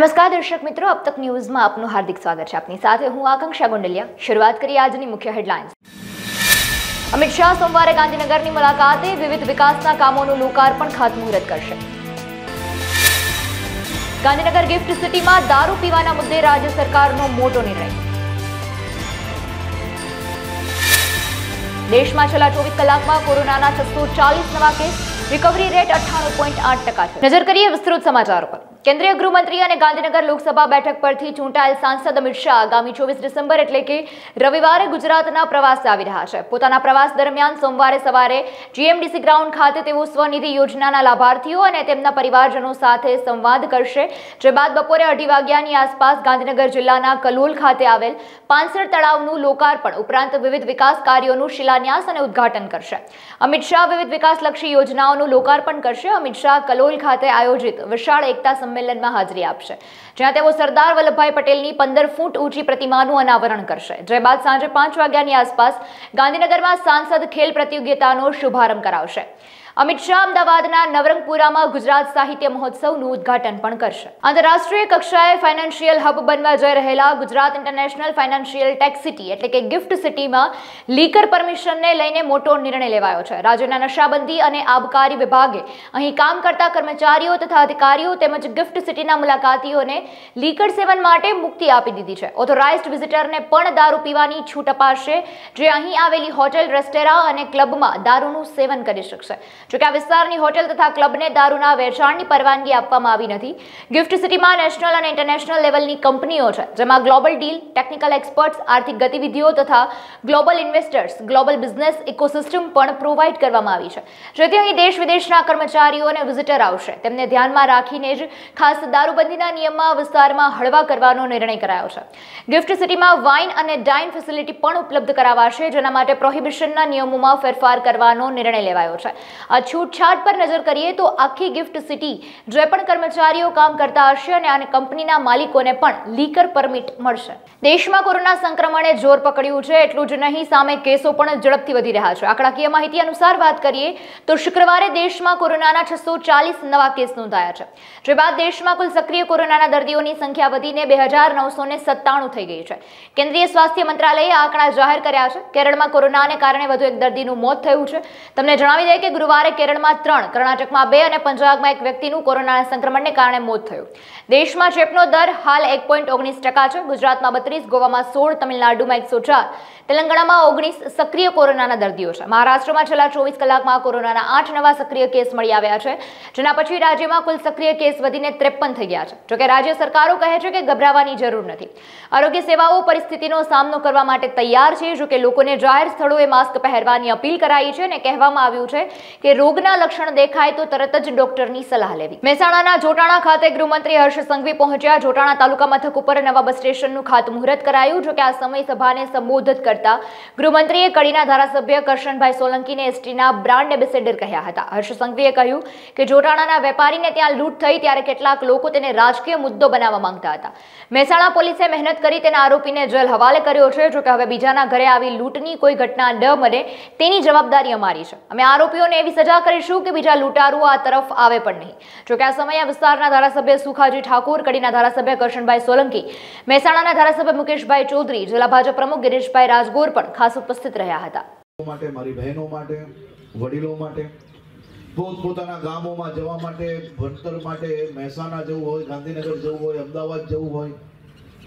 नमस्कार दर्शक मित्रों, अब तक न्यूज में आपનું हार्दिक स्वागत है। अपनी साथ હું આકાંક્ષા ગોંડલિયા। शुरुआत करिए આજની મુખ્ય હેડલાઇન્સ। અમિત શાહ સોમવારે ગાંધીનગરની મુલાકાતે વિવિધ વિકાસના કામોનું લોકાર્પણ ખાતમુહૂર્ત કરશે। ગાંધીનગર ગિફ્ટ સિટીમાં દારૂ પીવાના મુદ્દે રાજ્ય સરકારનો મોટો નિર્ણય। દેશમાં છેલ્લા 24 કલાકમાં કોરોનાના 640 નવા કેસ, रिकवरी रेट 98.8% है। नजर करिए विस्तृत समाचारों पर। केंद्रीय गृहमंत्री और गांधीनगर लोकसभा बैठक परथी चूंटाયેલ सांसद अमित शाह आगामी 24 डिसेम्बर એટલે કે રવિવારે ગુજરાતના પ્રવાસે આવી રહ્યા છે। પોતાના પ્રવાસ દરમિયાન સોમવારે સવારે જીએમડીસી ગ્રાઉન્ડ ખાતે તેઓ સ્વનિધિ યોજનાના લાભાર્થીઓ અને તેમના પરિવારજનો સાથે સંવાદ કરશે, જે બાદ બપોરે 2:30 વાગ્યાની આસપાસ ગાંધીનગર જિલ્લાના કલોલ ખાતે આવેલ પાંસર તળાવનું લોકાર્પણ ઉપરાંત વિવિધ વિકાસ કાર્યોનું શિલાન્યાસ અને ઉદ્ઘાટન કરશે। અમિત શાહ વિવિધ વિકાસલક્ષી યોજનાઓનું લોકાર્પણ કરશે। અમિત શાહ કલોલ ખાતે આયોજિત વિશાળ એકતા सम्मेलन में हाजरी आपशे, જ્યાં તેઓ સરદાર વલ્લભભાઈ પટેલની 15 ફૂટ ઊંચી પ્રતિમાનું અનાવરણ કરશે। જે બાદ સાંજે 5 વાગ્યાની આસપાસ ગાંધીનગરમાં સાંસદ ખેલ પ્રતિયોગિતાનો શુભારંભ કરાવશે। અમિત શાહ અમદાવાદના નવરંગપુરામાં ગુજરાત સાહિત્ય મહોત્સવનું ઉદ્ઘાટન પણ કરશે। આંતરરાષ્ટ્રીય કક્ષાએ ફાઇનાન્શિયલ હબ બનવા જઈ રહેલા Gujarat international financial tech city એટલે કે ગિફ્ટ સિટીમાં લીકર પરમિશનને લઈને મોટો નિર્ણય લેવાયો છે। રાજ્યના નશાબંધી અને આબકારી વિભાગે અહીં કામ કરતા કર્મચારીઓ તથા અધિકારીઓ તેમજ ગિફ્ટ સિટીના મુલાકાતીઓને લીકર સેવન માટે મુક્તિ આપી દીધી છે। ઓથોરાઇઝ્ડ વિઝિટરને પણ દારૂ પીવાની છૂટ અપાશે, જે અહીં આવેલી હોટેલ, રેસ્ટોરાં અને ક્લબમાં દારૂનું સેવન કરી શકશે। જો કે આ વિસ્તારની હોટેલ તથા ક્લબને દારૂના વેચાણની પરવાનગી આપવામાં આવી નથી। ગિફ્ટ સિટીમાં નેશનલ અને ઇન્ટરનેશનલ લેવલની કંપનીઓ છે, જેમાં ગ્લોબલ ડીલ, ટેકનિકલ એક્સપર્ટ્સ, આર્થિક ગતિવિધિઓ તથા global investors, global business ecosystem પણ પ્રોવાઇડ કરવામાં આવી છે, જેથી અહીં દેશ વિદેશના કર્મચારીઓ અને વિઝિટર આવશે। તેમને ધ્યાનમાં રાખીને જ ખાસ દારૂબંધીના નિયમમાં વિસ્તારમાં હળવા કરવાનો નિર્ણય કરાયો છે। ગિફ્ટ સિટીમાં વાઇન અને ડાઇન ફેસિલિટી પણ ઉપલબ્ધ કરાવાશે, જેના માટે પ્રોહિબિશનના નિયમોમાં ફેરફાર કરવાનો નિર્ણય લેવાયો છે। આ છૂટછાટ પર નજર કરીએ તો આખી ગિફ્ટ સિટી જે પણ કર્મચારીઓ કામ કરતા હશે અને આ કંપનીના માલિકોને પણ લીકર પરમિટ મળશે। દેશમાં કોરોના સંક્રમણે જોર પકડ્યું છે, એટલું જ નહીં સામે કેસો પણ ઝડપથી વધી રહ્યા છે। આંકડાકીય માહિતી અનુસાર વાત કરીએ તો શુક્રવારે દેશમાં કોરોનાના 640 નવા કેસ નોંધાયા છે, જે બાદ દેશમાં કુલ સક્રિય કોરોનાના દર્દીઓની સંખ્યા વધીને 2997 થઈ ગઈ છે। કેન્દ્રીય સ્વાસ્થ્ય મંત્રાલયે આ આંકડા જાહેર કર્યા છે। કેરળમાં કોરોનાને કારણે વધુ એક દર્દીનું મોત થયું છે। તમને જણાવી દઈએ કે ગુરુવારે કેરળમાં 3, કર્ણાટકમાં 2 અને પંજાબમાં 1 વ્યક્તિનું કોરોનાના સંક્રમણને કારણે મોત થયું। દેશમાં ચેપનો દર હાલ 1.19% છે। ગુજરાતમાં 32, ગોવામાં 16, તમિલનાડુમાં 104, તેલંગાણામાં 19 સક્રિય કોરોનાના દર્દીઓ છે। મહારાષ્ટ્રમાં છેલ્લા 24 કલાકમાં કોરોનાના 8 નવા સક્રિય કેસ મળી આવ્યા છે, જેના પછી રાજ્યમાં કુલ સક્રિય કેસ વધીને 53 થઈ ગયા છે। જોકે રાજ્ય સરકારો કહે છે કે ગભરાવાની જરૂર નથી। આરોગ્ય સેવાઓ પરિસ્થિતિનો સામનો કરવા માટે તૈયાર છે। જોકે લોકોને જાહેર સ્થળોએ માસ્ક પહેરવાની અપીલ કરાઈ છે અને કહેવામાં આવ્યું છે કે રોગના લક્ષણ દેખાય તો તરત જ ડોક્ટરની સલાહ લેવી। મહેસાણાના જોટાણા ખાતે ગૃહમંત્રી હર્ષ સંઘવી પહોંચ્યા। જોટાણા તાલુકા મથક ઉપર નવા બસ સ્ટેશનનું ખાતમુહૂર્ત કરાયું। જો કે આ સમય સભાને સંબોધિત કરતા ગૃહમંત્રીએ કડીના ધારાસભ્ય કરશનભાઈ સોલંકીને એસટીના બ્રાન્ડ એમ્બેસેડર કહ્યા હતા। હર્ષ સંઘવીએ કહ્યું કે જોટાણાના વેપારીને ત્યાં લૂંટ થઈ ત્યારે કેટલાક લોકો તેને રાજકીય મુદ્દો બનાવવા માંગતા હતા। મહેસાણા પોલીસે મહેનત કરી તેના આરોપીને જેલ હવાલે કર્યો છે। જો કે હવે બીજાના ઘરે આવી લૂંટની કોઈ ઘટના ન બને તેની જવાબદારી અમારી છે। અમે આરોપીઓને એવી સજા કરીશું કે બીજા લૂંટારુઓ આ તરફ આવે પણ નહીં। જો કે આ સમયે વિસ્તારના ધારાસભ્ય સુખાજી ઠાકોર, કડીના ધારાસભ્ય કરશનભાઈ સોલંકી, મહેસાણાના ધારાસભ્ય મુકેશભાઈ ચૌધરી, જિલ્લા ભાજપ પ્રમુખ ગિરીશભાઈ રાજગોર પણ ખાસ ઉપસ્થિત રહ્યા હતા। મારી બહેનો માટે, વડીલો માટે, પોતપોતાના ગામોમાં જવા માટે, ભણતર માટે મહેસાણા જવું હોય, ગાંધીનગર જવું હોય, અમદાવાદ જવું હોય,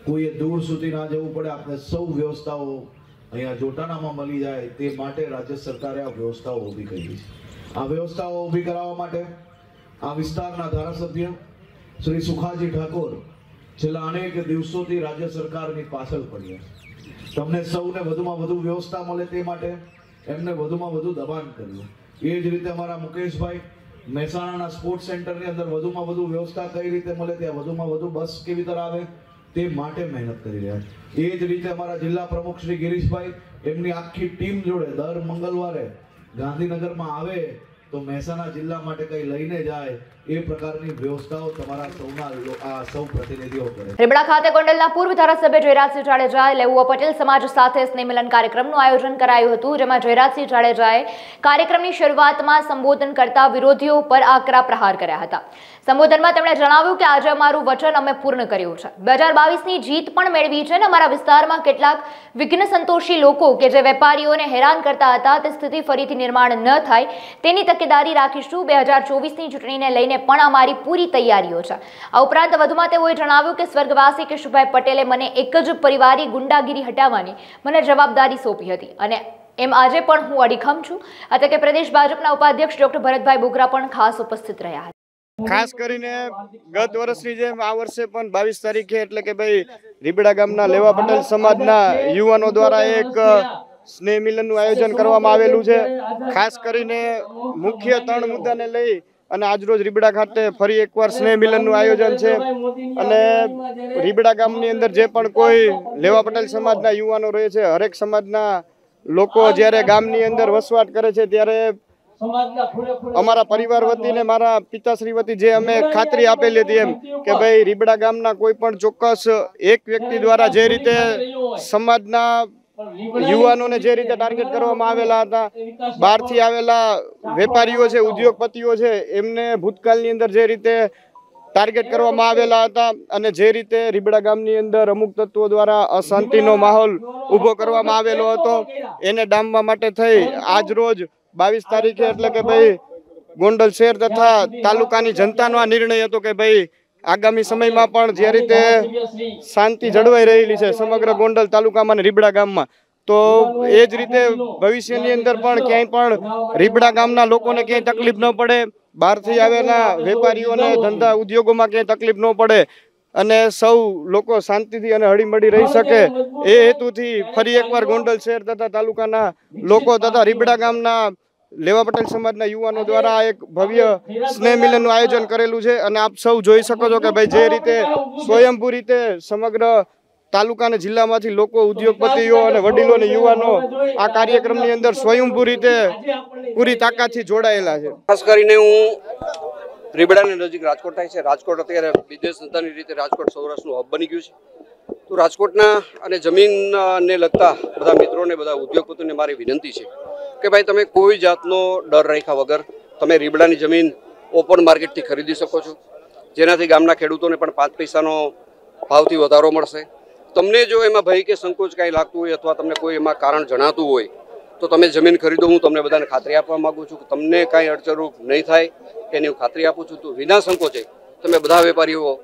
કોઈએ દૂર સુધી ના જવું પડે, આપણે સૌ વ્યવસ્થાઓ અહીંયા જોટાણામાં મળી જાય તે માટે રાજ્ય સરકારે આ વ્યવસ્થાઓ ઊભી કરી છે। આ વ્યવસ્થાઓ ઊભી કરાવવા માટે આ વિસ્તારના ધારાસભ્ય શ્રી સુખાજી ઠાકોર છેલ્લા અનેક દિવસોથી રાજ્ય સરકારની પાછળ પડ્યા છે। તમને સૌને વધુમાં વધુ વ્યવસ્થા મળે તે માટે એમને વધુમાં વધુ દબાણ કર્યું। એ જ રીતે અમારા મુકેશભાઈ મહેસાણાના સ્પોર્ટ્સ સેન્ટરની અંદર વધુમાં વધુ વ્યવસ્થા કઈ રીતે મળે, ત્યાં વધુમાં વધુ બસ કેવી રીતે આવે તે માટે મહેનત કરી રહ્યા છે। એ જ રીતે અમારા જિલ્લા પ્રમુખ શ્રી ગિરીશભાઈ એમની આખી ટીમ જોડે દર મંગળવારે ગાંધીનગરમાં આવે તો મહેસાણા જિલ્લા માટે કંઈ લઈને જાય એ પ્રકારની વ્યવસ્થાઓ તમારા સૌના સૌ પ્રતિનિધિઓ કરે. રીબડા ખાતે ગોંડલના પૂર્વ ધારાસભ્ય જયરાજસિંહ જાડેજાએ લેઉવા પટેલ સમાજ સાથે સ્નેહમિલન કાર્યક્રમનું આયોજન કરાયું હતું, જેમાં જયરાજસિંહ જાડેજાએ કાર્યક્રમની શરૂઆતમાં સંબોધન કરતા વિરોધીઓ પર આકરા પ્રહાર કર્યા હતા. સંબોધનમાં તેમણે જણાવ્યું કે આજે અમારું વચન અમે પૂર્ણ કર્યું છે. 2022ની જીત પણ મેળવી છે અને અમારા વિસ્તારમાં કેટલાક વિઘ્ન સંતોષી લોકો કે જે વેપારીઓને હેરાન કરતા હતા તે સ્થિતિ ફરીથી નિર્માણ ન થાય તેની તકેદારી રાખીશું. 2024ની ચૂંટણીને લઈને પણ અમારી પૂરી તૈયારીઓ છે. આ ઉપરાંત વધુમાં તેઓએ જણાવ્યું કે સ્વર્ગવાસી કેશુભાઈ પટેલે મને એક જ પરિવારી ગુંડાગીરી હટાવવાની મને જવાબદારી સોંપી હતી અને એમ આજે પણ હું અડીખમ છું. આ તકે પ્રદેશ ભાજપના ઉપાધ્યક્ષ ડોક્ટર ભરતભાઈ બોગરા પણ ખાસ ઉપસ્થિત રહ્યા હતા. ખાસ કરીને ગત વર્ષની જેમ આ વર્ષે પણ 22 તારીખે એટલે કે ભાઈ રીબડા ગામના લેવા પટેલ સમાજના યુવાનો દ્વારા એક સ્નેહ મિલનનું આયોજન કરવામાં આવેલું છે. ખાસ કરીને મુખ્ય 3 મુદ્દાને લઈ અને આજરોજ રીબડા ખાતે ફરી એકવાર સ્નેહ મિલનનું આયોજન છે અને રીબડા ગામની અંદર જે પણ કોઈ લેવા પટેલ સમાજના યુવાનો રહે છે, હરેક સમાજના લોકો જ્યારે ગામની અંદર વસવાટ કરે છે ત્યારે અમારા પરિવાર વતી ને મારા પિતાશ્રી વતી જે અમે ખાતરી આપેલી હતી એમ કે ભાઈ રીબડા ગામના કોઈ પણ ચોક્કસ એક વ્યક્તિ દ્વારા જે રીતે સમાજના યુવાનોને જે રીતે ટાર્ગેટ કરવામાં આવેલા હતા, બહારથી આવેલા વેપારીઓ છે, ઉદ્યોગપતિઓ છે, એમને ભૂતકાળની અંદર જે રીતે ટાર્ગેટ કરવામાં આવેલા હતા અને જે રીતે રીબડા ગામની અંદર અમુક તત્વો દ્વારા અશાંતિનો માહોલ ઊભો કરવામાં આવેલો હતો એને ડામવા માટે થઈ આજ રોજ 22 તારીખે એટલે કે ભાઈ ગોંડલ શહેર તથા તાલુકાની જનતાનો આ નિર્ણય હતો કે ભાઈ આગામી સમયમાં પણ જે રીતે શાંતિ જળવાઈ રહેલી છે સમગ્ર ગોંડલ તાલુકામાં અને રીબડા ગામમાં, તો એ જ રીતે ભવિષ્યની અંદર પણ ક્યાંય પણ રીબડા ગામના લોકોને ક્યાંય તકલીફ ન પડે, બહારથી આવેલા વેપારીઓને ધંધા ઉદ્યોગોમાં ક્યાંય તકલીફ ન પડે અને સૌ લોકો શાંતિથી અને હળીમળી રહી શકે એ હેતુથી ફરી એકવાર ગોંડલ શહેર તથા તાલુકાના લોકો તથા રીબડા ગામના લેવા પટેલ સમાજના યુવાનો દ્વારા એક ભવ્ય સ્નેહ મિલનનું આયોજન કરેલું છે અને આપ સૌ જોઈ શકો છો કે ભાઈ જે રીતે સ્વયંભૂ રીતે સમગ્ર તાલુકા અને જિલ્લામાંથી લોકો, ઉદ્યોગપતિઓ અને વડીલો અને યુવાનો આ કાર્યક્રમની અંદર સ્વયંભૂ રીતે પૂરી તાકાતથી જોડાયેલા છે. ખાસ કરીને હું રીબડાની નજીક રાજકોટ થાય છે. રાજકોટ અત્યારે બિઝનેસ ધંધાની રીતે રાજકોટ સૌરાષ્ટ્રનું હબ બની ગયું છે. તો રાજકોટના અને જમીનને લગતા બધા મિત્રોને, બધા ઉદ્યોગપતિઓને મારી વિનંતી છે કે ભાઈ તમે કોઈ જાતનો ડર રાખ્યા વગર તમે રીબડાની જમીન ઓપન માર્કેટથી ખરીદી શકો છો, જેનાથી ગામના ખેડૂતોને પણ 5 પૈસાનો ભાવથી વધારો મળશે. તમને જો એમાં ભય કે સંકોચ કાંઈ લાગતું હોય અથવા તમને કોઈ એમાં કારણ જણાતું હોય તો તમે જમીન ખરીદો. હું તમને બધાને ખાતરી આપવા માગું છું કે તમને કાંઈ અડચણરૂપ નહીં થાય એની હું ખાતરી આપું છું. તો વિના સંકોચે તમે બધા વેપારીઓ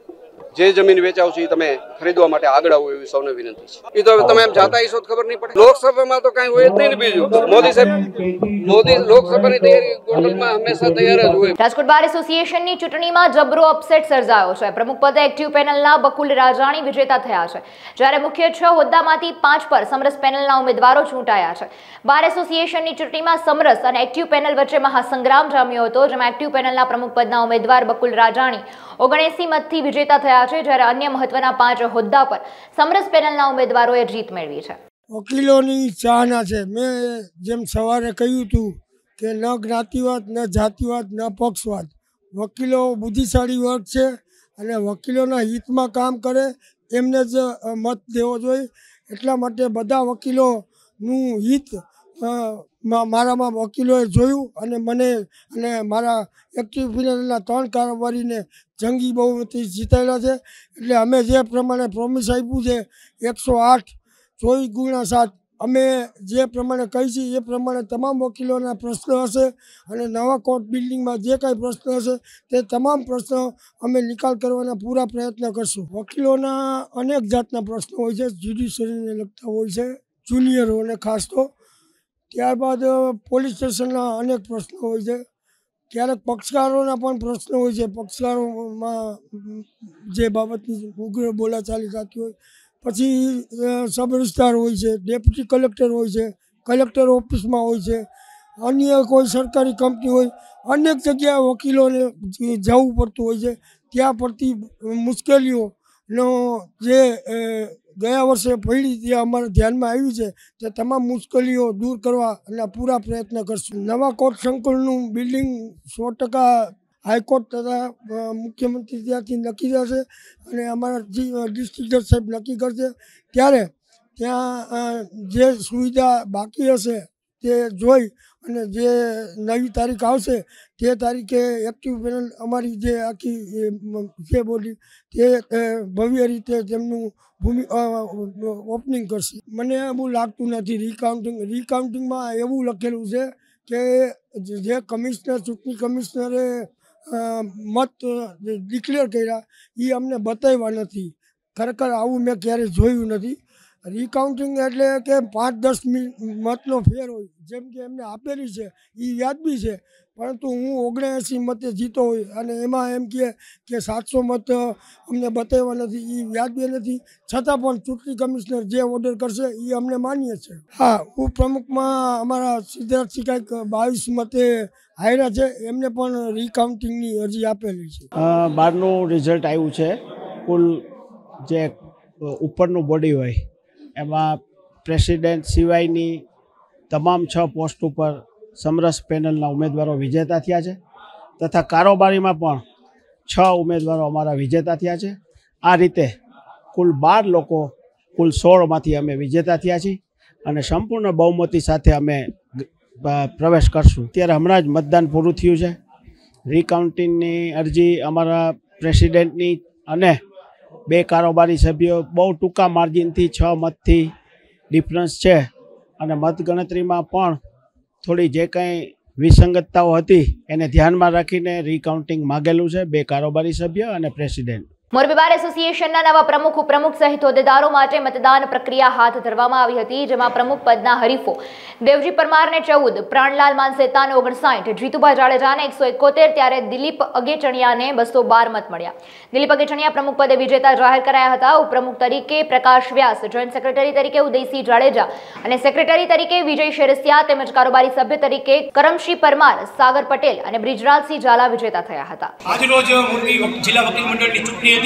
જે જમીન વેચાવશો એ તમે ખરીદવા માટે આગળ આવો એવી સૌને વિનંતી છે. એ તો તમે એમ જાતા હશો તો ખબર નહીં પડે. લોકસભામાં તો કાંઈ હોય જ નહીં ને. બીજું મોદી લોકસભાની તૈયારી ગોંડલમાં હંમેશા તૈયાર જ હોય. રાજકોટ બાર એસોસિએશનની ચૂંટણીમાં જબરો અપસેટ સર્જાયો છે. પ્રમુખ પદે એક્ટિવ પેનલના બકુલ રાજાણી વિજેતા થયા છે, જ્યારે મુખ્ય 6 હોદ્દામાંથી 5 પર સમરસ પેનલના ઉમેદવારો ચૂંટાયા છે. બાર એસોસિએશનની ચૂંટણીમાં સમરસ અને એક્ટિવ પેનલ વચ્ચે મહાસંગ્રામ જામ્યો હતો, જેમાં એક્ટિવ પેનલના પ્રમુખ પદના ઉમેદવાર બકુલ રાજાણી 79 મતથી વિજેતા થયા છે, જ્યારે અન્ય મહત્વના 5 હોદ્દા પર સમરસ પેનલના ઉમેદવારોએ જીત મેળવી છે. વકીલોની ચાહના છે. મેં જેમ સવારે કહ્યું હતું કે ન જ્ઞાતિવાદ, ન જાતિવાદ, ન પક્ષવાદ. વકીલો બુદ્ધિશાળી વર્ગ છે અને વકીલોના હિતમાં કામ કરે એમને જ મત દેવો જોઈએ. એટલા માટે બધા વકીલોનું હિત મારામાં વકીલોએ જોયું અને મને અને મારા એક્ટિવ પેનલના 3 કારોબારીને જંગી બહુમતી જીતાડ્યા છે. એટલે અમે જે પ્રમાણે પ્રોમિસ આપ્યું છે 108 24x7 અમે જે પ્રમાણે કહી છીએ એ પ્રમાણે તમામ વકીલોના પ્રશ્નો હશે અને નવા કોર્ટ બિલ્ડિંગમાં જે કાંઈ પ્રશ્ન હશે તે તમામ પ્રશ્નો અમે નિકાલ કરવાના પૂરા પ્રયત્ન કરશું. વકીલોના અનેક જાતના પ્રશ્નો હોય છે, જ્યુડિશરીને લગતા હોય છે, જુનિયરોને ખાસ તો. ત્યારબાદ પોલીસ સ્ટેશનના અનેક પ્રશ્નો હોય છે. ક્યારેક પક્ષકારોના પણ પ્રશ્નો હોય છે. પક્ષકારોમાં જે બાબતની ઉગ્ર બોલાચાલી થતી હોય. પછી સબ રજિસ્ટ્રાર હોય છે, ડેપ્યુટી કલેક્ટર હોય છે, કલેક્ટર ઓફિસમાં હોય છે, અન્ય કોઈ સરકારી કંપની હોય. અનેક જગ્યાએ વકીલોને જવું પડતું હોય છે. ત્યાં પડતી મુશ્કેલીઓનો જે ગયા વર્ષે પડી તે અમારા ધ્યાનમાં આવી છે તે તમામ મુશ્કેલીઓ દૂર કરવા અને પૂરા પ્રયત્ન કરશું. નવા કોર્ટ સંકુલનું બિલ્ડિંગ 100% હાઈકોર્ટ તથા મુખ્યમંત્રી ત્યાંથી નક્કી થશે અને અમારા ડિસ્ટ્રિક્ટ જજ સાહેબ નક્કી કરશે. ત્યારે ત્યાં જે સુવિધા બાકી હશે તે જોઈ અને જે નવી તારીખ આવશે તે તારીખે એક્ટિવ પેનલ અમારી જે આખી છે બોડી તે ભવ્ય રીતે તેમનું ઓપનિંગ કરશે. મને એવું લાગતું નથી રિકાઉન્ટિંગમાં એવું લખેલું છે કે જે કમિશનર ચૂંટણી કમિશનરે મત ડિક્લેર કર્યા એ અમને બતાવ્યા નથી. ખરેખર આવું મેં ક્યારેય જોયું નથી. રિકાઉન્ટિંગ એટલે કે 5-10 મતનો ફેર હોય, જેમ કે એમને આપેલી છે એ વ્યાજબી છે, પરંતુ હું 79 મતે જીતો હોય અને એમાં એમ કે 700 મત અમને બતાવ્યા નથી, એ વ્યાજબી નથી. છતાં પણ ચૂંટણી કમિશનર જે ઓર્ડર કરશે એ અમને માન્ય છે. હા, ઉપપ્રમુખમાં અમારા સિદ્ધાર્થસિંહ કાંઈક 22 મતે હાર્યા છે, એમને પણ રિકાઉન્ટિંગની અરજી આપેલી છે. 12નું રિઝલ્ટ આવ્યું છે. કુલ જે ઉપરનું બોડી હોય એમાં પ્રેસિડેન્ટ સિવાયની તમામ 6 પોસ્ટ ઉપર સમરસ પેનલના ઉમેદવારો વિજેતા થયા છે તથા કારોબારીમાં પણ 6 ઉમેદવારો અમારા વિજેતા થયા છે. આ રીતે કુલ 12 લોકો કુલ 16માંથી અમે વિજેતા થયા છીએ અને સંપૂર્ણ બહુમતી સાથે અમે પ્રવેશ કરશું. ત્યારે હમણાં જ મતદાન પૂરું થયું છે. રિકાઉન્ટિંગની અરજી અમારા પ્રેસિડેન્ટની અને 2 કારોબારી સભ્યો બહુ ટૂંકા માર્જિનથી 6 મતથી ડિફરન્સ છે અને મતગણતરીમાં પણ થોડી જે કંઈ વિસંગતતાઓ હતી એને ધ્યાનમાં રાખીને રિકાઉન્ટિંગ માગેલું છે 2 કારોબારી સભ્ય અને પ્રેસિડેન્ટ. મોરબી બાર એસોસિએશનના નવા પ્રમુખ ઉપપ્રમુખ સહિત હોદ્દેદારો માટે મતદાન પ્રક્રિયા હાથ ધરવામાં આવી હતી, જેમાં પ્રમુખ પદના હરીફો દેવજી પરમારને 14, પ્રાણલાલ માનસેતાને 59, જીતુભાઈ જાડેજાને 171, ત્યારે દિલીપ અગેચણિયાને 212 મત મળ્યા. દિલીપ અગેચણિયા પ્રમુખ પદે વિજેતા જાહેર કરાયા હતા. ઉપપ્રમુખ તરીકે પ્રકાશ વ્યાસ, જોઈન્ટ સેક્રેટરી તરીકે ઉદયસિંહ જાડેજા અને સેક્રેટરી તરીકે વિજય શેરસિયા તેમજ કારોબારી સભ્ય તરીકે કરમશી પરમાર, સાગર પટેલ અને બ્રિજરાજસિંહ ઝાલા વિજેતા થયા હતા. આજરોજ મોરબી જિલ્લા વકીલ મંડળની ચૂંટણી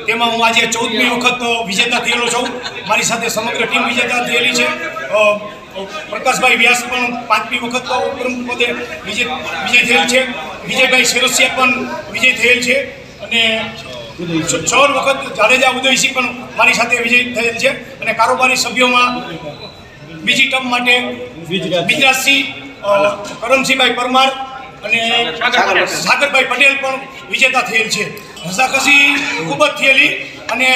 તેમાં હું આજે 14મી વખત વિજેતા થયેલો છું. મારી સાથે સમગ્ર ટીમ વિજેતા થયેલી છે. પ્રકાશભાઈ વ્યાસ પણ 5મી વખત ઉપપ્રમુખ પદે વિજય થયેલ છે. વિજયભાઈ શેરસિયા પણ વિજય થયેલ છે અને 6 વખત જાડેજા ઉદયસિંહ પણ મારી સાથે વિજય થયેલ છે. અને કારોબારી સભ્યોમાં બીજી ટર્મ માટે બિજરાજસિંહ, કરમસિંહભાઈ પરમાર અને સાગરભાઈ પટેલ પણ વિજેતા થયેલ છે. રસાકસી ખૂબ જ થયેલી અને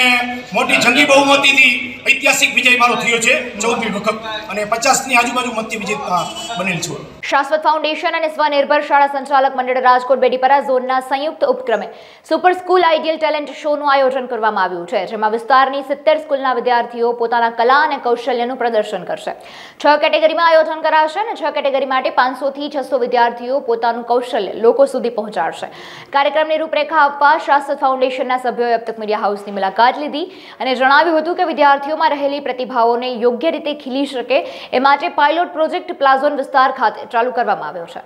મોટી જંગી બહુમતીથી ઐતિહાસિક વિજય મારો થયો છે 14મી વખત અને 50ની આજુબાજુ મતથી વિજેતા બનેલ છું. શાશ્વત ફાઉન્ડેશન અને સ્વનિર્ભર શાળા સંચાલક મંડળ રાજકોટ બેડીપરા ઝોનના સંયુક્ત ઉપક્રમે સુપર સ્કૂલ આઈડિયલ ટેલેન્ટ શોનું આયોજન કરવામાં આવ્યું છે, જેમાં વિસ્તારની 70 સ્કૂલના વિદ્યાર્થીઓ પોતાના કલા અને કૌશલ્યનું પ્રદર્શન કરશે. 6 કેટેગરીમાં આયોજન કરાશે અને 6 કેટેગરી માટે 500 થી 600 વિદ્યાર્થીઓ પોતાનું કૌશલ્ય લોકો સુધી પહોંચાડશે. કાર્યક્રમની રૂપરેખા આપવા શાશ્વત ફાઉન્ડેશનના સભ્યોએ અબતક મીડિયા હાઉસની મુલાકાત લીધી અને જણાવ્યું હતું કે વિદ્યાર્થીઓમાં રહેલી પ્રતિભાઓને યોગ્ય રીતે ખીલી શકે એ માટે પાયલોટ પ્રોજેક્ટ પ્લાઝોન વિસ્તાર ખાતે ચાલુ કરવામાં આવ્યો છે.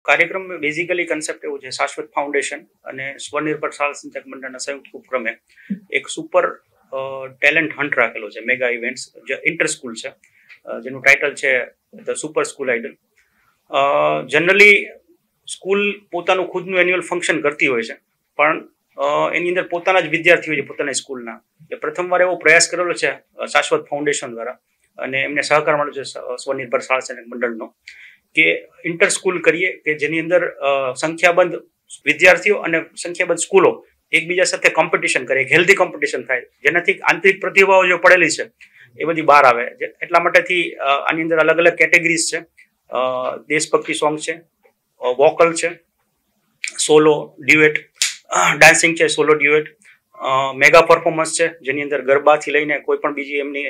કાર્યક્રમ બેઝિકલી કન્સેપ્ટ એવું છે, શાશ્વત ફાઉન્ડેશન અને સ્વનિર્ભર શાળા સંચાલક મંડળના સંયુક્ત ઉપક્રમે એક સુપર ટેલેન્ટ હન્ટ રાખેલો છે, મેગા ઇવેન્ટ્સ જે ઇન્ટર સ્કૂલ છે, જેનું ટાઇટલ છે the super school idol. Generally school પોતાનું ખુદનું એન્યુઅલ ફંક્શન કરતી હોય છે, પણ એની અંદર પોતાના જ વિદ્યાર્થીઓ છે પોતાની સ્કૂલના. એ પ્રથમવાર એવો પ્રયાસ કરેલો છે શાશ્વત ફાઉન્ડેશન દ્વારા અને એમને સહકાર મળ્યો છે સ્વનિર્ભર શાળા સંચાલક મંડળનો કે ઇન્ટર સ્કૂલ કરીએ કે જેની અંદર સંખ્યાબંધ વિદ્યાર્થીઓ અને સંખ્યાબંધ સ્કૂલો એકબીજા સાથે કોમ્પિટિશન કરે, હેલ્ધી કોમ્પિટિશન થાય, જેનાથી આંતરિક પ્રતિભાઓ જે પડેલી છે એ બધી બહાર આવે. એટલા માટેથી આની અંદર અલગ અલગ કેટેગરીઝ છે. દેશભક્તિ સોંગ છે, વોકલ છે, સોલો ડ્યુએટ, ડાન્સિંગ છે, સોલો ડ્યુએટ, મેગા પરફોર્મન્સ છે જેની અંદર ગરબાથી લઈને કોઈ પણ બીજી એમની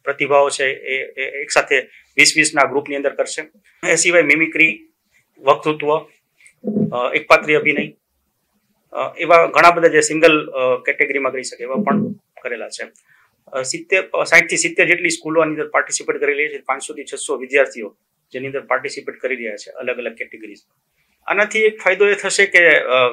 પ્રતિભાઓ છે એ એક સાથે 20-20ના ગ્રુપની અંદર કરશે. એ સિવાય મિમિક્રી, વક્તૃત્વ, એકપાત્રી અભિનય, એવા ઘણા બધા જે સિંગલ કેટેગરીમાં કરી શકે એવા પણ કરેલા છે. 60 થી 70 જેટલી સ્કૂલો આની અંદર પાર્ટિસિપેટ કરી રહી છે. 500 થી 600 વિદ્યાર્થીઓ જેની અંદર પાર્ટિસિપેટ કરી રહ્યા છે અલગ અલગ કેટેગરીઝમાં. આનાથી એક ફાયદો એ થશે કે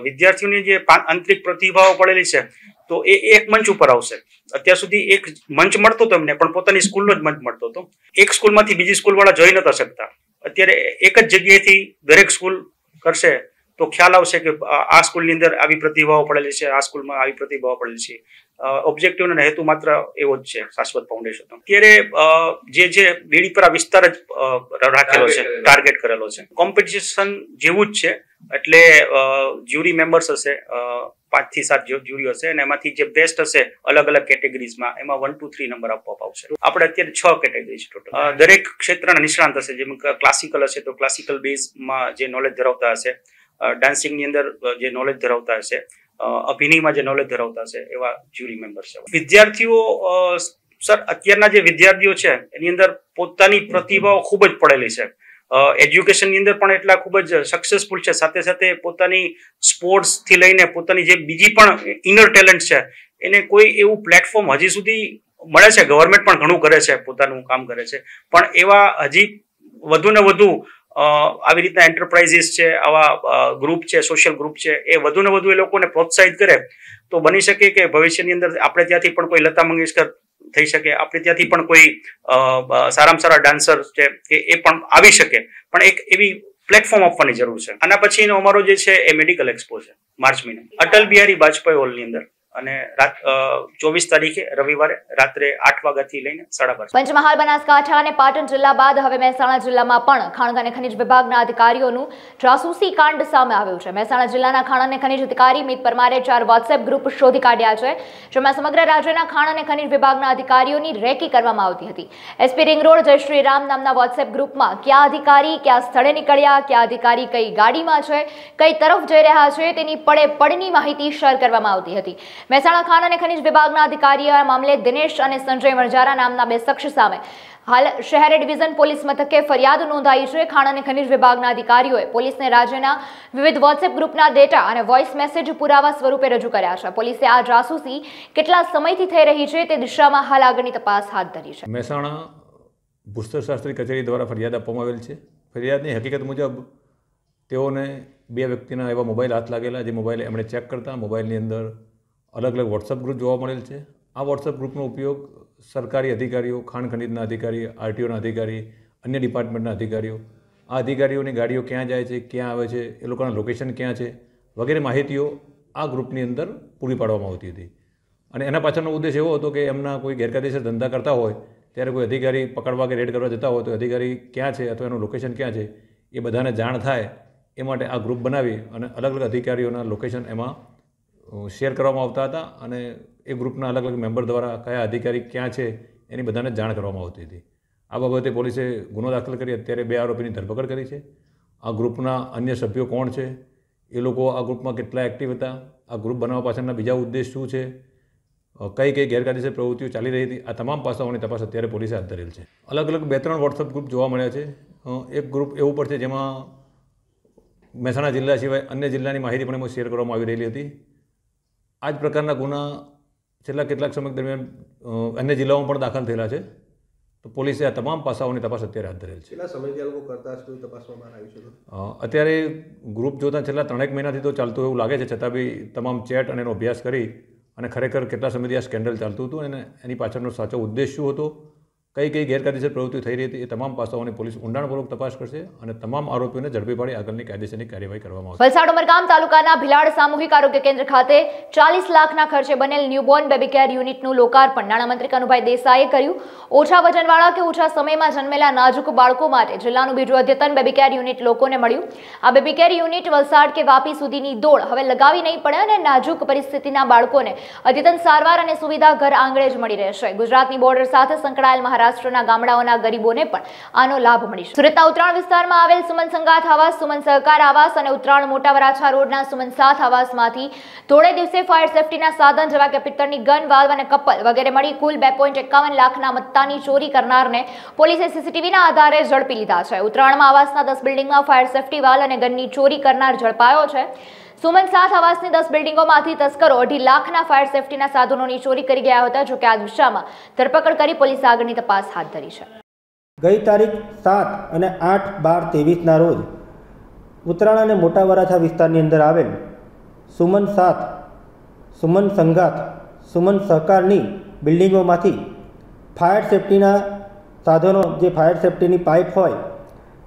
વિદ્યાર્થીઓની જે આંતરિક પ્રતિભાઓ પડેલી છે તો એ એક મંચ ઉપર આવશે. અત્યાર સુધી એક મંચ મળતો હતો એમને, પણ પોતાની સ્કૂલનો જ મંચ મળતો હતો. એક સ્કૂલમાંથી બીજી સ્કૂલ વાળા જોઈ નતા શકતા. અત્યારે એક જ જગ્યાએથી દરેક સ્કૂલ કરશે તો ખ્યાલ આવશે કે આ સ્કૂલની અંદર આવી પ્રતિભાઓ પડેલી છે, આ સ્કૂલમાં આવી પ્રતિભાઓ પડેલી છે. ઓબ્જેક્ટિવ અને હેતુ માત્ર એવો જ છે શાશ્વત ફાઉન્ડેશનનો. અત્યારે જે બેડીપરા વિસ્તાર જ રાખેલો છે, ટાર્ગેટ કરેલો છે. કોમ્પિટિશન જેવું જ છે. એટલે જ્યુરી મેમ્બર્સ હશે, 5 થી 7 જ્યુરી હશે, અને એમાંથી જે બેસ્ટ હશે અલગ અલગ કેટેગરીઝમાં એમાં 1, 2, 3 નંબર આપવામાં આવશે. આપણે અત્યારે 6 કેટેગરી છે ટોટલ. દરેક ક્ષેત્રના નિષ્ણાંત હશે. જેમ ક્લાસિકલ હશે તો ક્લાસિકલ બેઝમાં જે નોલેજ ધરાવતા હશે, ડાન્સિંગની અંદર જે નોલેજ ધરાવતા હશે, અભિનયમાં જે નોલેજ ધરાવતા હશે, એવા જ્યુરી મેમ્બર છે. વિદ્યાર્થીઓ સર, અત્યારના જે વિદ્યાર્થીઓ છે એની અંદર પોતાની પ્રતિભાઓ ખૂબ જ પડેલી છે. એજ્યુકેશનની અંદર પણ એટલા ખૂબ જ સક્સેસફુલ છે. સાથે સાથે પોતાની સ્પોર્ટ્સ થી લઈને પોતાની જે બીજી પણ ઇનર ટેલેન્ટ છે એને કોઈ એવું પ્લેટફોર્મ હજી સુધી મળે છે. ગવર્મેન્ટ પણ ઘણું કરે છે, પોતાનું કામ કરે છે, પણ એવા હજી વધુ ને વધુ આવી રીતના એન્ટરપ્રાઇઝીસ છે, આવા ગ્રુપ છે, સોશિયલ ગ્રુપ છે, એ વધુ ને વધુ એ લોકોને પ્રોત્સાહિત કરે તો બની શકે કે ભવિષ્યની અંદર આપણે ત્યાંથી પણ કોઈ લતા મંગેશકર થઈ શકે, આપણે ત્યાંથી પણ કોઈ સારામાં સારા ડાન્સર છે કે એ પણ આવી શકે. પણ એક એવી પ્લેટફોર્મ આપવાની જરૂર છે. આના પછીનો અમારો જે છે એ મેડિકલ એક્સપો છે માર્ચ મહિને અટલ બિહારી વાજપેયી હોલની અંદર, અને 24 તારીખે રવિવારે રાત્રે 8 વાગ્યાથી લઈને 12:30. પંચમહાલ, બનાસકાંઠા અને પાટણ જિલ્લા બાદ હવે મહેસાણા જિલ્લામાં પણ ખાણ અને ખનિજ વિભાગના અધિકારીઓનું જાસૂસી કાંડ સામે આવ્યું છે. મહેસાણા જિલ્લાના ખાણ અને ખનિજ અધિકારી મિત પરમારે 4 વોટ્સએપ ગ્રુપ શોધી કાઢ્યા છે, જેમાં સમગ્ર રાજ્યના ખાણ અને ખનિજ વિભાગના અધિકારીઓની રેકી કરવામાં આવતી હતી. એસપી રિંગ રોડ જય શ્રી રામ નામના વોટ્સએપ ગ્રુપમાં કયા અધિકારી કયા સ્થળે નીકળ્યા, કયા અધિકારી કઈ ગાડીમાં છે, કઈ તરફ જઈ રહ્યા છે તેની પડની માહિતી શેર કરવામાં આવતી હતી. મહેસાણા ખાણ અને ખનિજ વિભાગના અધિકારીઓ આ મામલે દિનેશ અને સંજય વણજારા નામના 2 શખ્સ સામે હાલ શહેર ડિવિઝન પોલીસ મથકે ફરિયાદ નોંધાઈ છે. ખાણ અને ખનિજ વિભાગના અધિકારીઓએ પોલીસને રાજ્યના વિવિધ વોટ્સએપ ગ્રુપના ડેટા અને વોઇસ મેસેજ પુરાવા સ્વરૂપે રજૂ કર્યા છે. પોલીસે આ જાસૂસી કેટલા સમયથી થઈ રહી છે તે દિશામાં હાલ આગળની તપાસ હાથ ધરી છે. મહેસાણા ભૂસ્તરશાસ્ત્રી કચેરી દ્વારા ફરિયાદ આપવામાં આવેલ છે. ફરિયાદની હકીકત મુજબ તેઓને 2 વ્યક્તિના એવા મોબાઈલ હાથ લાગેલા, જે મોબાઈલ એમણે ચેક કરતા મોબાઈલની અંદર અલગ અલગ વોટ્સઅપ ગ્રુપ જોવા મળેલ છે. આ વોટ્સઅપ ગ્રુપનો ઉપયોગ સરકારી અધિકારીઓ, ખાણ ખનીજના અધિકારી, આરટીઓના અધિકારી, અન્ય ડિપાર્ટમેન્ટના અધિકારીઓ, આ અધિકારીઓની ગાડીઓ ક્યાં જાય છે, ક્યાં આવે છે, એ લોકોના લોકેશન ક્યાં છે વગેરે માહિતીઓ આ ગ્રુપની અંદર પૂરી પાડવામાં આવતી હતી. અને એના પાછળનો ઉદ્દેશ એવો હતો કે એમના કોઈ ગેરકાયદેસર ધંધા કરતા હોય ત્યારે કોઈ અધિકારી પકડવા કે રેડ કરવા જતા હોય તો અધિકારી ક્યાં છે અથવા એનું લોકેશન ક્યાં છે એ બધાને જાણ થાય એ માટે આ ગ્રુપ બનાવી અને અલગ અલગ અધિકારીઓના લોકેશન એમાં શેર કરવામાં આવતા હતા. અને એ ગ્રુપના અલગ અલગ મેમ્બર દ્વારા કયા અધિકારી ક્યાં છે એની બધાને જાણ કરવામાં આવતી હતી. આ બાબતે પોલીસે ગુનો દાખલ કરી અત્યારે 2 આરોપીની ધરપકડ કરી છે. આ ગ્રુપના અન્ય સભ્યો કોણ છે, એ લોકો આ ગ્રુપમાં કેટલા એક્ટિવ હતા, આ ગ્રુપ બનાવવા પાછળના બીજા ઉદ્દેશ શું છે, કઈ ગેરકાયદેસર પ્રવૃત્તિઓ ચાલી રહી હતી, આ તમામ પાસાઓની તપાસ અત્યારે પોલીસે હાથ ધરેલ છે. અલગ અલગ 2-3 વોટ્સઅપ ગ્રુપ જોવા મળ્યા છે. એક ગ્રુપ એવું પણ છે જેમાં મહેસાણા જિલ્લા સિવાય અન્ય જિલ્લાની માહિતી પણ એમાં શેર કરવામાં આવી રહેલી હતી. આ જ પ્રકારના ગુના છેલ્લા કેટલાક સમય દરમિયાન અન્ય જિલ્લાઓમાં પણ દાખલ થયેલા છે. તો પોલીસે આ તમામ પાસાઓની તપાસ અત્યારે હાથ ધરેલ છે. કેટલા સમયથી આ લોકો કરતા હશે તપાસમાં બહાર આવ્યું છે? અત્યારે ગ્રુપ જોતાં છેલ્લા 3-1 મહિનાથી તો ચાલતું એવું લાગે છે, છતાં બી તમામ ચેટ અને એનો અભ્યાસ કરી અને ખરેખર કેટલા સમયથી આ સ્કેન્ડલ ચાલતું હતું અને એની પાછળનો સાચો ઉદ્દેશ શું હતો, કઈ ગેરકાયદેસર પ્રવૃત્તિ થઈ રહી હતી, એ તમામ પાસાઓની પોલીસ ઊંડાણપૂર્વક તપાસ કરશે અને તમામ આરોપીઓને ઝડપી પાડી આગળની કાયદેસરની કાર્યવાહી કરવામાં આવશે. વલસાડ ઉમરગામ તાલુકાના ભિલાડ સામૂહિક આરોગ્ય કેન્દ્ર ખાતે 40 લાખના ખર્ચે બનેલ ન્યૂબોર્ન બેબી કેર યુનિટનું લોકાર્પણ નાણામંત્રી કનુભાઈ દેસાઈએ કર્યું. ઓછા વજનવાળા કે ઓછા સમયમાં જન્મેલા નાજુક બાળકો માટે જિલ્લાનું બીજું અદ્યતન બેબી કેર યુનિટ લોકોને મળ્યું. આ બેબી કેર યુનિટ વલસાડ કે વાપી સુધીની દોડ હવે લગાવી નહીં પડે અને નાજુક પરિસ્થિતિના બાળકોને અદ્યતન સારવાર અને સુવિધા ઘર આંગણે જ મળી રહેશે. ગુજરાતની બોર્ડર સાથે સંકળાયેલ મહારાષ્ટ્રના ગામડાઓના ગરીબોને પણ આનો લાભ મળશે. સુરતના ઉત્તરાણ વિસ્તારમાં આવેલ સુમન સંગાથ આવાસ, સુમન સહકાર આવાસ અને ઉત્તરાણ મોટા વરાછા રોડના સુમન સાથ આવાસમાંથી થોડે દિવસે ફાયર સેફટીના સાધન જેવા કે પિત્તળની ગન, વાલ્વ અને કપલ વગેરે મળી કુલ 2.51 લાખના મત્તાની ચોરી કરનારને પોલીસે સીસીટીવીના આધારે ઝડપી લીધા છે. ઉત્તરાણમાં આવાસના 10 બિલ્ડિંગમાં ફાયર સેફટી વાલ અને ગનની ચોરી કરનાર ઝડપાયો છે. સુમન સાથ આવાસની 10 બિલ્ડિંગોમાંથી તસ્કરો 2.5 લાખના ફાયર સેફટીના સાધનોની ચોરી કરી ગયા હતા. જોકે આ દિશામાં ધરપકડ કરી પોલીસે આગળની તપાસ હાથ ધરી છે. ગઈ તારીખ 7 અને 8/12/23ના રોજ ઉત્તરાયણ અને મોટા વરાછા વિસ્તારની અંદર આવેલ સુમન સાત, સુમન સંઘાત, સુમન સહકારની બિલ્ડિંગોમાંથી ફાયર સેફ્ટીના સાધનો, જે ફાયર સેફ્ટીની પાઇપ હોય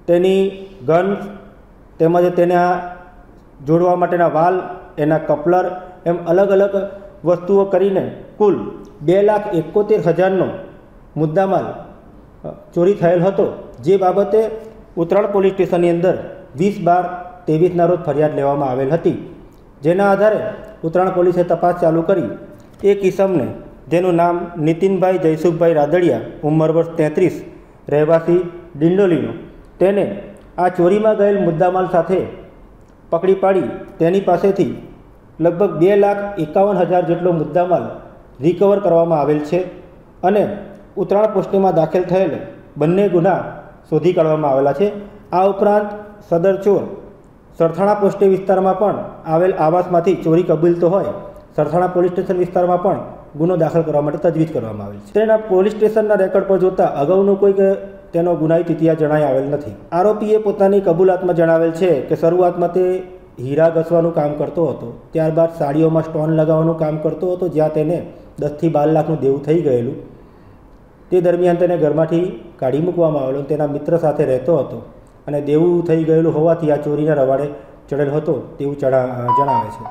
તેની ગન તેમજ તેના જોડવા માટેના વાલ, એના કપલર એમ અલગ અલગ વસ્તુઓ કરીને કુલ 2,71,000નો મુદ્દામાલ ચોરી થયેલ હતો, જે બાબતે ઉત્તરાયણ પોલીસ સ્ટેશનની અંદર 20/12/23ના રોજ ફરિયાદ લેવામાં આવેલ હતી. જેના આધારે ઉત્તરાયણ પોલીસે તપાસ ચાલુ કરી એક ઇસમને, જેનું નામ નીતિનભાઈ જયસુખભાઈ રાદડિયા, ઉંમર વર્ષ 33, રહેવાસી ડિંડોલીનો, તેને આ ચોરીમાં ગયેલ મુદ્દામાલ સાથે પકડી પાડી તેની પાસેથી લગભગ 2,51,000 જેટલો મુદ્દામાલ રિકવર કરવામાં આવેલ છે અને ઉત્તરાયણ પોસ્ટેમાં દાખલ થયેલ બંને ગુના શોધી કાઢવામાં આવેલા છે. આ ઉપરાંત સદર ચોર સરથાણા પોસ્ટે વિસ્તારમાં પણ આવેલ આવાસમાંથી ચોરી કબૂલતો હોય સરથાણા પોલીસ સ્ટેશન વિસ્તારમાં પણ ગુનો દાખલ કરવા માટે તજવીજ કરવામાં આવેલ છે. તેના પોલીસ સ્ટેશનના રેકોર્ડ પર જોતાં અગાઉનો કોઈ તેનો ગુનાહિત ઇતિહાસ જણાઈ આવેલ નથી. આરોપીએ પોતાની કબૂલાતમાં જણાવેલ છે કે શરૂઆતમાં તે હીરા ઘસવાનું કામ કરતો હતો, ત્યારબાદ સાડીઓમાં સ્ટોન લગાવવાનું કામ કરતો હતો, જ્યાં તેને 10થી 12 લાખનું દેવું થઈ ગયેલું. તે દરમિયાન તેને ઘરમાંથી કાઢી મૂકવામાં આવેલો, તેના મિત્ર સાથે રહેતો હતો અને દેવું થઈ ગયેલું હોવાથી આ ચોરીના રવાડે ચડેલ હતો તેવું જણાવે છે.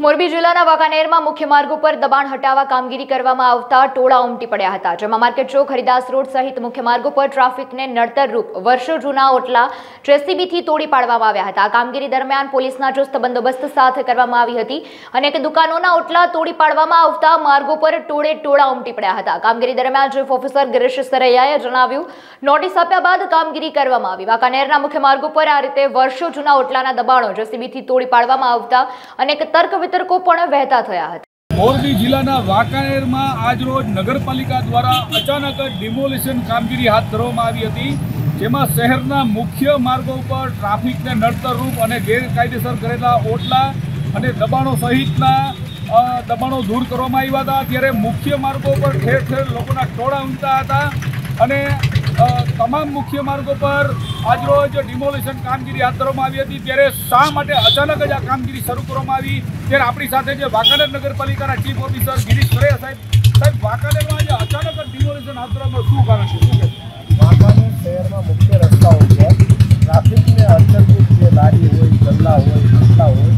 મોરબી જિલ્લાના વાંકાનેરમાં મુખ્ય માર્ગ ઉપર દબાણ હટાવવા કામગીરી કરવામાં આવતા ટોળા ઉમટી પડ્યા હતા, જેમાં માર્કેટ ચોક, હરિદાસ રોડ સહિત મુખ્ય માર્ગ ઉપર ટ્રાફિકને નડતરરૂપ વર્ષો જૂના ઓટલા જેસીબીથી તોડી પાડવામાં આવ્યા હતા. આ કામગીરી દરમિયાન પોલીસના ચુસ્ત બંદોબસ્ત સાથે કરવામાં આવી હતી. અનેક દુકાનોના ઓટલા તોડી પાડવામાં આવતા માર્ગો પર ટોળા ઉમટી પડ્યા હતા. કામગીરી દરમિયાન ચીફ ઓફિસર ગિરીશ સરૈયાએ જણાવ્યું, નોટિસ આપ્યા બાદ કામગીરી કરવામાં આવી. વાંકાનેરના મુખ્ય માર્ગ ઉપર આ રીતે વર્ષો જૂના ઓટલાના દબાણો જેસીબીથી તોડી પાડવામાં આવતા અનેક વિતર્કો પણ વહેતા થયા હતા. મોરબી જિલ્લાના વાંકાનેરમાં આજરોજ નગરપાલિકા દ્વારા અચાનક ડિમોલિશન કામગીરી હાથ ધરવામાં આવી હતી, જેમાં શહેરના મુખ્ય માર્ગો ઉપર ટ્રાફિકને નડતરરૂપ અને ગેરકાયદેસર કરેલા ઓટલા અને દબાણો સહિતના દબાણો દૂર કરવામાં આવ્યા હતા. ત્યારે મુખ્ય માર્ગો પર ઠેર ઠેર લોકોના ટોળા ઉમટ્યા હતા અને તમામ મુખ્ય માર્ગો પર આજરોજ ડિમોલિશન કામગીરી હાથ ધરવામાં આવી હતી. ત્યારે શા માટે અચાનક જ આ કામગીરી શરૂ કરવામાં આવી? ત્યારે આપણી સાથે જે વાંકાનેર નગરપાલિકાના ચીફ ઓફિસર ગિરીશ સરૈયા સાહેબ, વાંકાનેરમાં જે અચાનક જ ડિમોલિશન હાથ ધરવામાં શું કારણ છે? વાંકાનેર શહેરમાં મુખ્ય રસ્તાઓ પર ટ્રાફિકને અડચણરૂપ જે લારી હોય, ગલ્લા હોય, રસ્તા હોય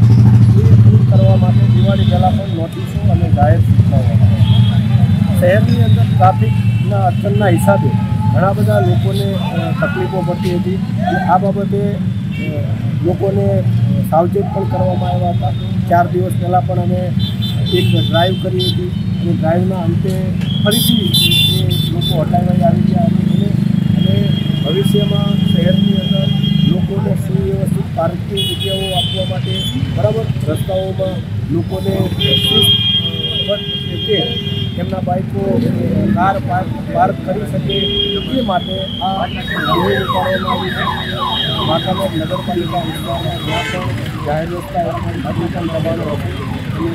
એ દૂર કરવા માટે દિવાળી પહેલાં પણ નોટિસો અને જાહેર સૂચનાઓ શહેરની અંદર ટ્રાફિકના અડચણના હિસાબે ઘણા બધા લોકોને તકલીફો પડતી હતી અને આ બાબતે લોકોને સાવચેત પણ કરવામાં આવ્યા હતા. 4 દિવસ પહેલાં પણ અમે એક ડ્રાઈવ કરી હતી અને ડ્રાઈવના અંતે ફરીથી એ લોકો હટાવવામાં આવી ગયા હતી અને ભવિષ્યમાં શહેરની અંદર લોકોને સુવ્યવસ્થિત પાર્કિંગ જગ્યાઓ આપવા માટે બરાબર રસ્તાઓમાં લોકોને કે એમના બાઇકો કાર પાર્ક કરી શકે એ માટે આ નિર્ણય ઉપાડવામાં આવી છે. વાંકાનેર નગરપાલિકા વિસ્તારમાં જ્યાં પણ જાહેર રસ્તા હજુ પણ દબાણો અને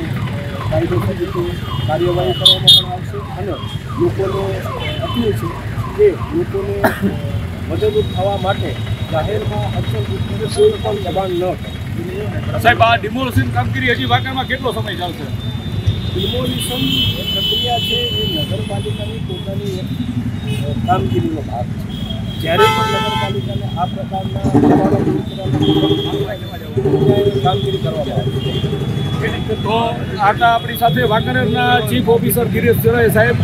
કાયદેસર રીતે કાર્યવાહી કરવામાં પણ આવશે અને લોકોને અપીલ છે કે લોકોને મદદરૂપ થવા માટે જાહેરમાં અડચણરૂપ કોઈ પણ દબાણ ન કરે. સાહેબ, આ ડિમોલિશન કામગીરી હજી વાંકાનેરમાં કેટલો સમય ચાલશે? ડિમોલિશન પ્રક્રિયા છે એ નગરપાલિકાની પોતાની એક કામગીરીનો ભાગ છે. જ્યારે પણ નગરપાલિકાને આ પ્રકારના દબાણો દૂર કરવાની કામગીરી કરવામાં આવે તો આટલા આપણી સાથે વાંકાનેરના ચીફ ઓફિસર ગિરીશ સરૈયા સાહેબ,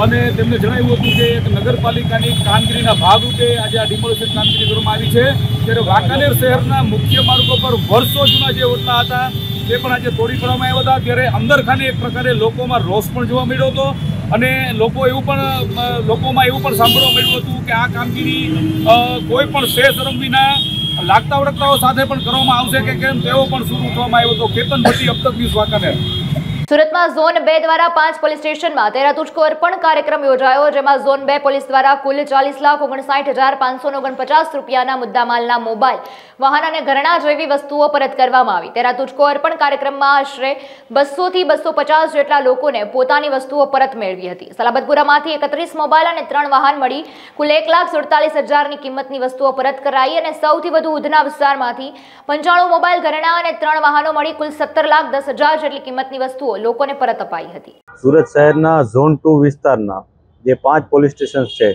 અને તેમને જણાવ્યું હતું કે એક નગરપાલિકાની કામગીરીના ભાગરૂપે આજે આ ડિમોલિશન કામગીરી કરવામાં આવી છે. ત્યારે વાંકાનેર શહેરના મુખ્ય માર્ગો પર વર્ષો જૂના જે ઓટલા હતા તે પણ આજે તોડી પાડવામાં આવ્યા હતા. ત્યારે અંદરખાને એક પ્રકારે લોકોમાં રોષ પણ જોવા મળ્યો હતો અને લોકોમાં એવું પણ સાંભળવા મળ્યું હતું કે આ કામગીરી કોઈ પણ શરમ વિના લાગતા વળગતાઓ સાથે પણ કરવામાં આવશે કે કેમ તેવો પણ શરૂ થવામાં આવ્યો હતો. કેતન ભટ્ટી, અબ તક ન્યૂઝ, વાંકાનેર. સુરતમાં ઝોન 2 દ્વારા 5 પોલીસ સ્ટેશનમાં 13 તુચકો અર્પણ કાર્યક્રમ યોજાયો, જેમાં ઝોન 2 પોલીસ દ્વારા કુલ 40,59,549 રૂપિયાના મુદ્દામાલના મોબાઈલ, વાહન અને ઘરેણાં જેવી વસ્તુઓ પરત કરવામાં આવી. 13 તુચકો અર્પણ કાર્યક્રમમાં આશરે 200 થી 250 જેટલા લોકોને પોતાની વસ્તુઓ પરત મેળવી હતી. સલાબતપુરામાંથી 31 મોબાઈલ અને 3 વાહન મળી કુલ 1,47,000ની કિંમતની વસ્તુઓ પરત કરાઈ અને સૌથી વધુ ઉધના વિસ્તારમાંથી 95 મોબાઈલ, ઘરેણાં અને 3 વાહનો મળી કુલ 17,10,000 જેટલી કિંમતની વસ્તુઓ લોકોને પરત અપાઈ હતી. સુરત શહેરના ઝોન 2 વિસ્તારના જે 5 પોલીસ સ્ટેશન છે,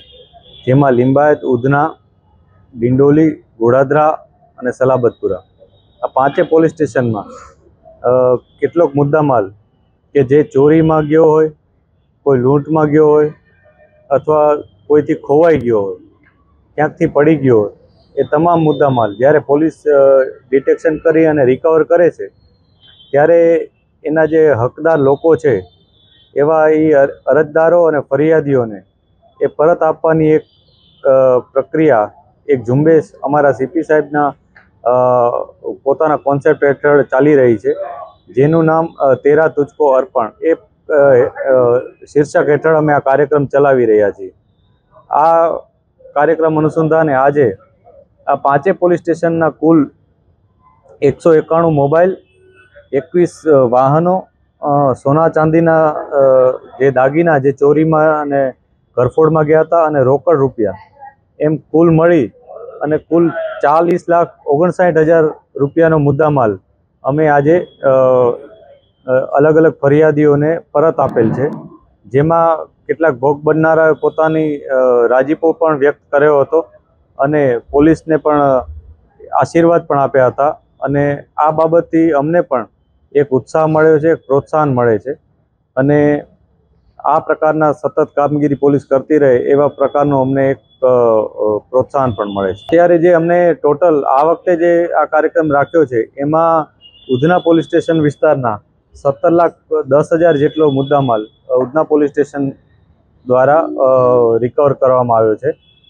જેમાં લિંબાયત, ઉધના, ડિંડોલી, ગોડાદરા અને સલાબતપુરા, આ 5 પોલીસ સ્ટેશનમાં કેટલોક મુદ્દામાલ કે જે ચોરીમાં ગયો હોય, કોઈ લૂંટમાં ગયો હોય અથવા કોઈથી ખોવાઈ ગયો હોય, ક્યાંકથી પડી ગયો હોય, એ તમામ મુદ્દામાલ જ્યારે પોલીસ ડિટેક્શન કરી અને રિકવર કરે છે ત્યારે એના જે હકદાર લોકો છે એવા એ અરજદારો અને ફરિયાદીઓને એ પરત આપવાની એક પ્રક્રિયા, એક ઝુંબેશ અમારા સીપી સાહેબના પોતાના કોન્સેપ્ટ હેઠળ ચાલી રહી છે, જેનું નામ 13 તુચકો અર્પણ એ શીર્ષક હેઠળ અમે આ કાર્યક્રમ ચલાવી રહ્યા છીએ. આ કાર્યક્રમ અનુસંધાને આજે આ 5 પોલીસ સ્ટેશનના કુલ 191 મોબાઈલ, 21 વાહનો, સોના ચાંદીના જે દાગીના જે ચોરીમાં અને ઘરફોડમાં ગયા હતા અને રોકડ રૂપિયા એમ કુલ મળી અને કુલ 40,59,000 રૂપિયાનો મુદ્દામાલ અમે આજે અલગ અલગ ફરિયાદીઓને પરત આપેલ છે, જેમાં કેટલાક ભોગ બનનારાએ પોતાની રાજીપો પણ વ્યક્ત કર્યો હતો અને પોલીસને પણ આશીર્વાદ પણ આપ્યા હતા. અને આ બાબતથી અમને પણ એક ઉત્સાહ મળ્યો છે, પ્રોત્સાહન મળે છે અને આ પ્રકારના સતત કામગીરી પોલીસ કરતી રહે એવા પ્રકારનું અમને એક પ્રોત્સાહન પણ મળે છે. ત્યારે જે અમને ટોટલ આ વખતે જે આ કાર્યક્રમ રાખ્યો છે એમાં ઉધના પોલીસ સ્ટેશન વિસ્તારના 17,10,000 જેટલો મુદ્દામાલ ઉધના પોલીસ સ્ટેશન દ્વારા રિકવર કરવામાં આવ્યો છે,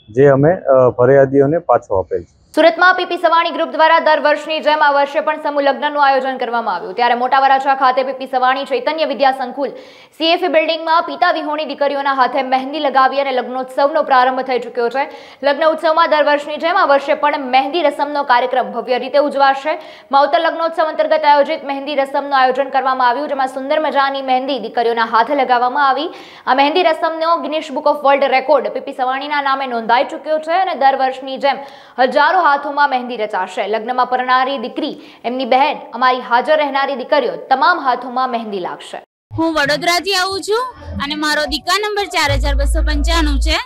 જે અમે ફરિયાદીઓને પાછો આપેલ છે. સુરતમાં પીપી સવાણી ગ્રુપ દ્વારા દર વર્ષની જેમ આ વર્ષે પણ સમૂહ લગ્નનું આયોજન કરવામાં આવ્યું. ત્યારે મોટા વરાછા ખાતે પીપી સવાણી ચૈતન્ય વિદ્યા સંકુલ CFE બિલ્ડિંગમાં પિતા વિહોણી દીકરીઓના હાથે મહેંદી લગાવી અને લગ્નોત્સવનો પ્રારંભ થઈ ચૂક્યો છે. લગ્ન ઉત્સવમાં દર વર્ષની જેમ આ વર્ષે પણ મહેંદી રસમનો કાર્યક્રમ ભવ્ય રીતે ઉજવાશે. માવતર લગ્નોત્સવ અંતર્ગત આયોજિત મહેંદી રસમનું આયોજન કરવામાં આવ્યું, જેમાં સુંદર મજાની મહેંદી દીકરીઓના હાથે લગાવવામાં આવી. આ મહેંદી રસમનો Guinness book of world record PP સવાણીના નામે નોંધાઈ ચૂક્યો છે અને દર વર્ષની જેમ હજારો હાથોમાં મહેંદી રચાશે. લગ્નમાં પરણારી દીકરી, એમની બહેન, અમારી હાજર રહેનારી દીકરીઓ તમામ હાથોમાં મહેંદી લાગશે. હું વડોદરાથી આવું છું અને મારો દીકા નંબર 4295 છે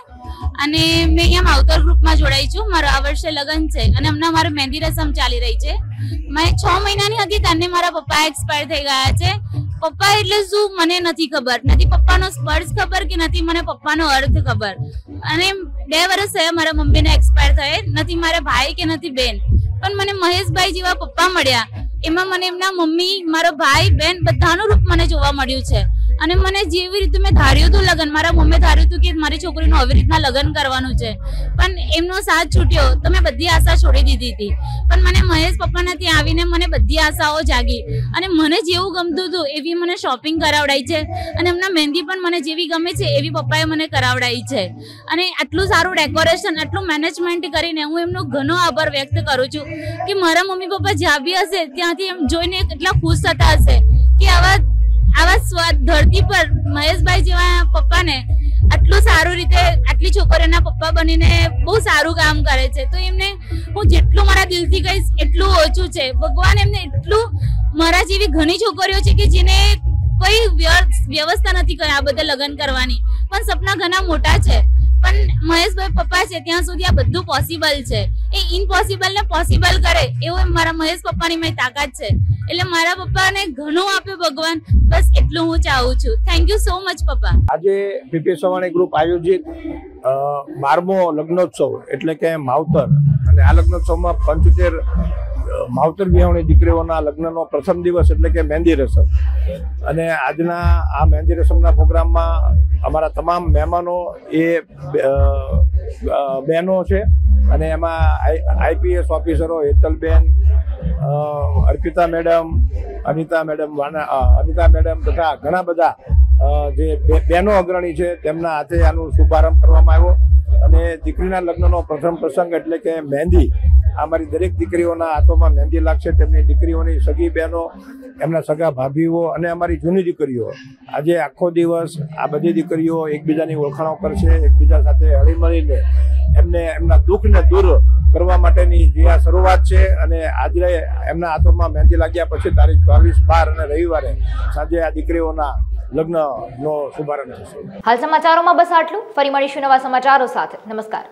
અને મેં અહીંયા માવતર ગ્રુપમાં જોડાઈ છું. મારો આ વર્ષે લગ્ન છે અને હમણાં મારી મહેંદી રસમ ચાલી રહી છે. મેં 6 મહિનાની હતી ત્યારે મારા પપ્પા એક્સપાયર થઈ ગયા છે. પપ્પા એટલે શું મને નથી ખબર, નથી પપ્પાનો સ્પર્શ ખબર કે નથી મને પપ્પાનો અર્થ ખબર. અને 2 વર્ષ થયા મારા મમ્મીને એક્સપાયર થયે, નથી મારા ભાઈ કે નથી બેન, પણ મને મહેશભાઈ જેવા પપ્પા મળ્યા. એમાં મને એમના મમ્મી, મારો ભાઈ, બેન બધાનું રૂપ મને જોવા મળ્યું છે. અને મને જેવી રીતે મેં ધાર્યું હતું લગ્ન, મારા મમ્મીએ ધાર્યું હતું કે મારી છોકરીનું આવી રીતના લગ્ન કરવાનું છે, પણ એમનો સાથ છૂટ્યો તો મેં બધી આશા છોડી દીધી હતી. પણ મને મહેશ પપ્પાના ત્યાં આવીને મને બધી આશાઓ જાગી અને મને જેવું ગમતું હતું એવી મને શોપિંગ કરાવડાઈ છે અને એમના મહેંદી પણ મને જેવી ગમે છે એવી પપ્પાએ મને કરાવડાઈ છે. અને આટલું સારું ડેકોરેશન, આટલું મેનેજમેન્ટ કરીને હું એમનો ઘણો આભાર વ્યક્ત કરું છું કે મારા મમ્મી પપ્પા જ્યાં બી હશે ત્યાંથી એમ જોઈને કેટલા ખુશ થતા હશે કે આવા ધરતી પર મહેશભાઈ જેવા પપ્પાને આટલું સારું રીતે આટલી છોકરીઓના પપ્પા બનીને બહુ સારું કામ કરે છે. તો એમને હું જેટલું મારા દિલથી કહીશ એટલું ઓછું છે. ભગવાન એમને એટલું, મારા જેવી ઘણી છોકરીઓ છે કે જેને કોઈ વ્યવસ્થા નથી કરી આ બધા લગ્ન કરવાની, પણ સપના ઘણા મોટા છે. પણ મહેશભાઈ પપ્પા છે ત્યાં સુધી આ બધું પોસિબલ છે. એ ઇમ્પોસિબલ ને પોસિબલ કરે એવું મારા મહેશ પપ્પાની મેં તાકાત છે. એટલે મારા પપ્પાને ઘણું આપ્યું ભગવાન, બસ એટલું હું ચાહું છું. થેન્ક યુ સો મચ પપ્પા. આજે પીપી સવાણી ગ્રુપ આયોજિત 12મો લગ્નોત્સવ એટલે કે માવતર, અને આ લગ્નોત્સવમાં 75 માવતર વિહાવણી દીકરીઓના લગ્નનો પ્રથમ દિવસ એટલે કે મહેંદી રસમ. અને આજના આ મહેંદી રસમના પ્રોગ્રામમાં અમારા તમામ મહેમાનો એ બહેનો છે અને એમાં IPS ઓફિસરો હેતલબેન, અર્પિતા મેડમ, અનિતા મેડમ તથા ઘણા બધા જે બહેનો અગ્રણી છે તેમના હાથે આનો શુભારંભ કરવામાં આવ્યો અને દીકરીના લગ્નનો પ્રથમ પ્રસંગ એટલે કે મહેંદી. અમારી દરેક દીકરીઓના હાથોમાં મહેંદી લાગશે. તેમની દીકરીઓની સગી બહેનો, એમના સગા ભાભીઓ અને અમારી જૂની દીકરીઓ આજે આખો દિવસ આ બધી દીકરીઓ એકબીજાની ઓળખાણો કરશે, એકબીજા સાથે હળીમળીને એમના દુઃખને દૂર કરવા માટેની જે આ શરૂઆત છે. અને આજે એમના હાથોમાં મહેંદી લાગ્યા પછી તારીખ 24/12 અને રવિવારે સાંજે આ દીકરીઓના લગ્નનો શુભારંભ થશે. હાલ સમાચારોમાં બસ આટલું. ફરી મળીશું નવા સમાચારો સાથે. નમસ્કાર.